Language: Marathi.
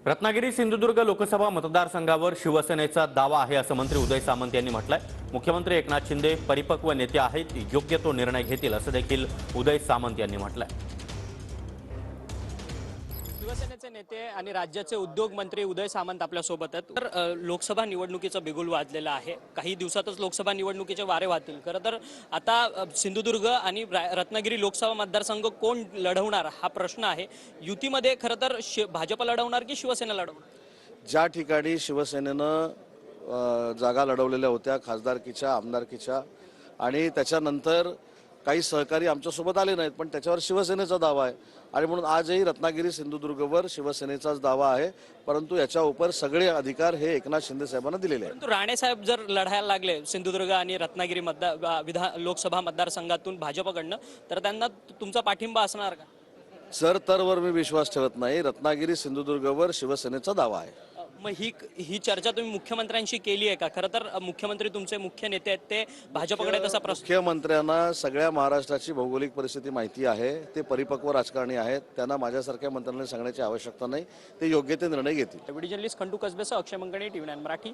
रत्नागिरी सिंधुदुर्ग लोकसभा मतदारसंघावर शिवसेनेचा दावा आहे असं मंत्री उदय सामंत यांनी म्हटलंय। मुख्यमंत्री एकनाथ शिंदे परिपक्व नेते आहेत, योग्य तो निर्णय घेतील असं देखील उदय सामंत यांनी म्हटलंय। शिवसेनेचे नेते आणि राज्याचे उद्योग मंत्री उदय सामंत आपल्या सोबत आहेत। तर लोकसभा निवडणुकीचं बिगुल वाजलेलं आहे। काही दिवसातच लोकसभा निवडणुकीचे वारे वाहतील। खरं तर आता सिंधुदुर्ग आणि रत्नागिरी लोकसभा मतदारसंघ कोण लढवणार हा प्रश्न आहे। युतीमध्ये खरं तर भाजप लढवणार की शिवसेना लढवणार? ज्या ठिकाणी शिवसेनेनं जागा लढवलेल्या होत्या खासदारकीच्या आमदारकीच्या आणि त्याच्यानंतर काही सहकारी आमच्यासोबत आले नाहीत, पण त्याच्यावर शिवसेनेचा दावा आहे आणि म्हणून आजही रत्नागिरी सिंधुदुर्गवर शिवसेनेचाच दावा आहे। परंतु याच्या उपर सगळे अधिकार हे एकनाथ शिंदे साहेबांना दिलेले आहेत। परंतु राणे साहेब जर लढायला लागले सिंधुदुर्ग आणि रत्नागिरी लोकसभा मतदारसंघातून भाजपकडनं, तर त्यांना तुमचा पाठिंबा असणार का? सर, तरवर मी विश्वास ठेवत नाही। रत्नागिरी सिंधुदुर्गवर शिवसेनेचा दावा आहे। मग ही चर्चा तुम्ही मुख्यमंत्र्यांशी केली आहे का? खरं तर मुख्यमंत्री तुमचे मुख्य नेते आहेत, ते भाजपकडे तसा प्रश्न। मुख्यमंत्र्यांना सगळ्या महाराष्ट्राची भौगोलिक परिस्थिती माहिती आहे। ते परिपक्व राजकारणी आहेत, त्यांना माझ्यासारख्या मंत्र्यांना सांगण्याची आवश्यकता नाही। ते योग्य ते निर्णय घेतील। व्हिडिओ जर्नलिस्ट खंडू कसबेसह अक्षय मंगणे, TV9 मराठी।